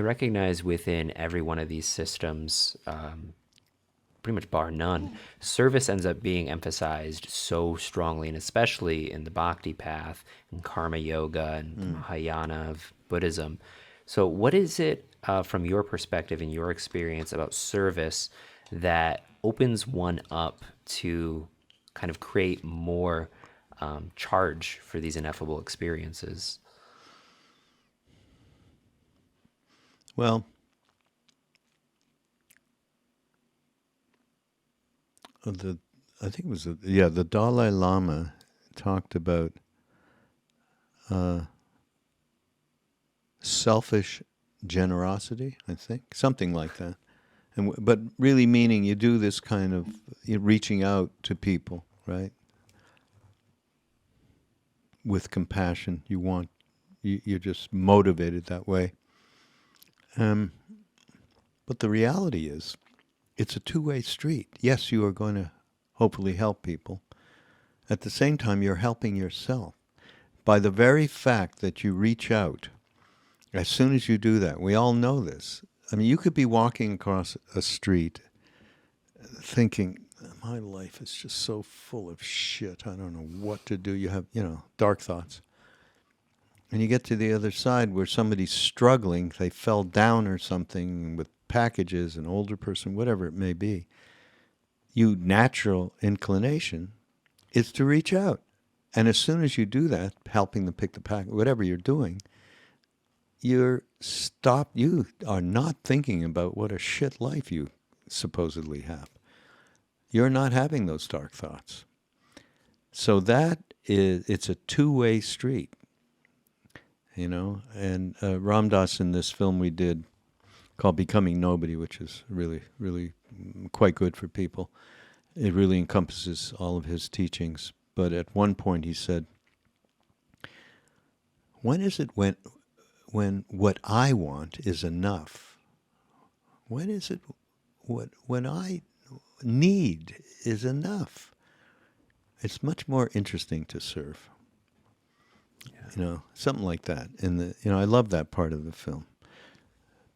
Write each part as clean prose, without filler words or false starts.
recognize within every one of these systems, pretty much bar none, service ends up being emphasized so strongly, and especially in the Bhakti path, and Karma Yoga, and the Mahayana of Buddhism. So, what is it from your perspective and your experience about service that opens one up to kind of create more charge for these ineffable experiences? Well, the I think it was the Dalai Lama talked about selfish generosity. I think something like that, but really meaning you do this kind of reaching out to people, right? With compassion, you're just motivated that way. But the reality is, it's a two-way street. Yes, you are going to hopefully help people. At the same time, you're helping yourself. By the very fact that you reach out, as soon as you do that, we all know this. I mean, you could be walking across a street thinking, my life is just so full of shit. I don't know what to do. You have, dark thoughts. And you get to the other side where somebody's struggling, they fell down or something with packages, an older person, whatever it may be. Your natural inclination is to reach out. And as soon as you do that, helping them pick the pack, whatever you're doing, you are not thinking about what a shit life you supposedly have. You're not having those dark thoughts. So it's a two-way street. And Ram Dass in this film we did called Becoming Nobody, which is really, really quite good for people. It really encompasses all of his teachings. But at one point he said, when is it when what I want is enough? When is it when I need is enough? It's much more interesting to serve. Something like that. And I love that part of the film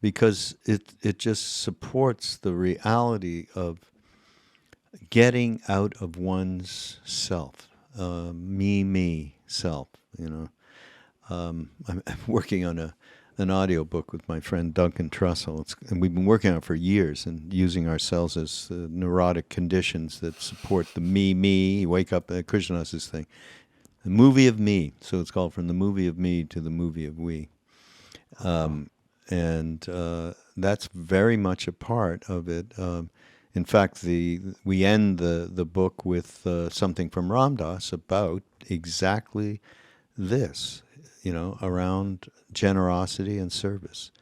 because it just supports the reality of getting out of one's self, me self. I'm working on an audio book with my friend Duncan Trussell, and we've been working on it for years and using ourselves as neurotic conditions that support the me. You wake up, Krishna has this thing. The movie of me. So it's called From the Movie of Me to the Movie of We. And that's very much a part of it. In fact, we end the book with something from Ram Dass about exactly this, around generosity and service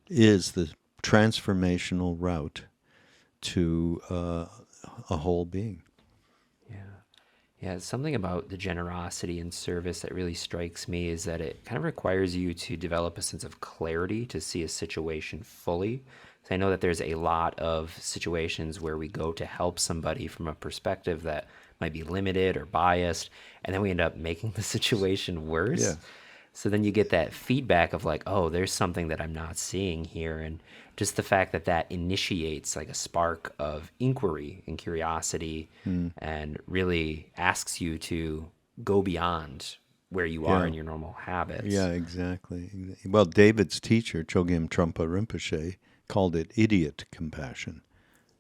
is the transformational route to a whole being. Yeah, something about the generosity and service that really strikes me is that it kind of requires you to develop a sense of clarity to see a situation fully. So I know that there's a lot of situations where we go to help somebody from a perspective that might be limited or biased, and then we end up making the situation worse. Yeah. So then you get that feedback of like, oh, there's something that I'm not seeing here. And just the fact that initiates like a spark of inquiry and curiosity and really asks you to go beyond where you are in your normal habits. Yeah, exactly. Well, David's teacher, Chogyam Trungpa Rinpoche, called it idiot compassion.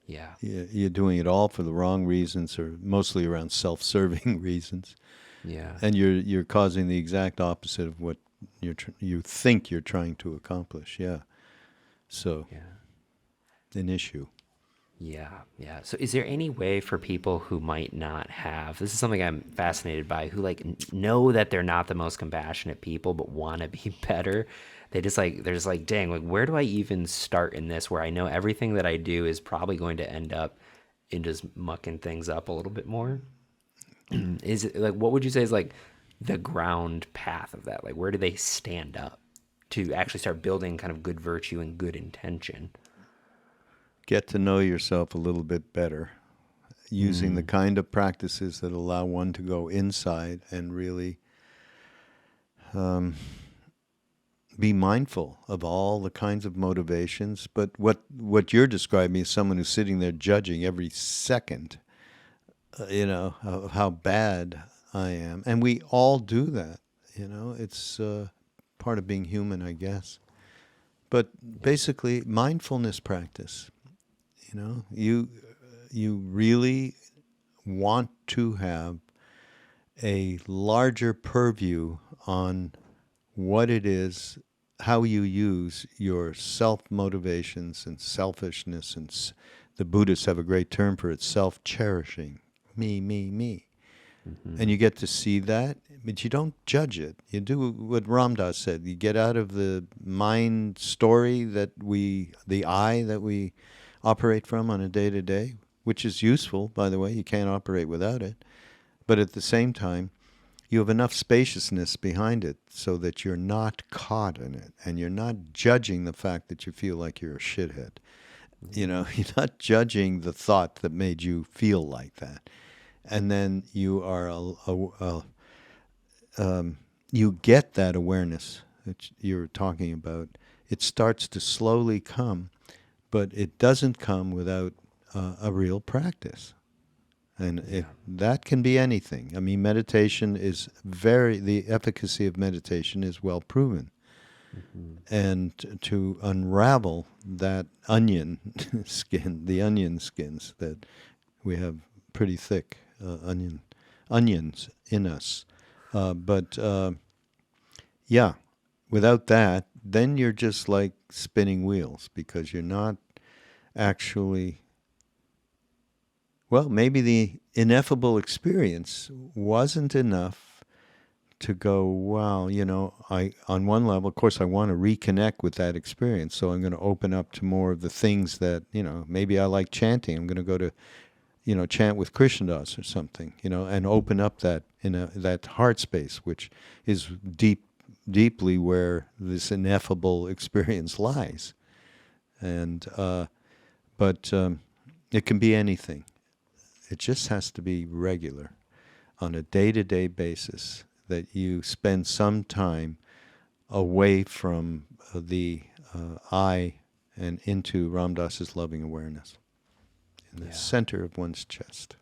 Yeah. You're doing it all for the wrong reasons or mostly around self-serving reasons. Yeah. And you're causing the exact opposite of what you think you're trying to accomplish. Yeah. So, an issue. Yeah. So is there any way for people who might not have, this is something I'm fascinated by, who like know that they're not the most compassionate people, but want to be better? They're just like, dang, like where do I even start in this where I know everything that I do is probably going to end up in just mucking things up a little bit more? Is it like, what would you say is like the ground path of that? Like, where do they stand up to actually start building kind of good virtue and good intention? Get to know yourself a little bit better using the kind of practices that allow one to go inside and really be mindful of all the kinds of motivations. But what you're describing is someone who's sitting there judging every second, of how bad I am. And we all do that. It's part of being human, I guess. But Yeah. basically, mindfulness practice. You really want to have a larger purview on what it is, how you use your self motivations and selfishness, and the Buddhists have a great term for it: self cherishing. Me, me, me. And Hmm. you get to see that, but you don't judge it. You do what Ram Dass said. You get out of the mind story the I that we operate from on a day to day, which is useful, by the way. You can't operate without it. But at the same time, you have enough spaciousness behind it so that you're not caught in it and you're not judging the fact that you feel like you're a shithead. You're not judging the thought that made you feel like that. And then you get that awareness that you're talking about. It starts to slowly come, but it doesn't come without a real practice. And Yeah. that can be anything. I mean, the efficacy of meditation is well proven. Hmm. And to unravel that onion skin, the onion skins that we have pretty thick onions in us. But yeah, without that, then you're just like spinning wheels because you're not actually, well, maybe the ineffable experience wasn't enough to go, wow, on one level, of course, I want to reconnect with that experience. So I'm going to open up to more of the things that, maybe I like chanting. I'm going to go to, chant with Krishnadas or something, and open up that heart space, which is deeply where this ineffable experience lies. And, but it can be anything. It just has to be regular on a day-to-day basis that you spend some time away from the I and into Ram Dass's loving awareness in the Yeah. center of one's chest.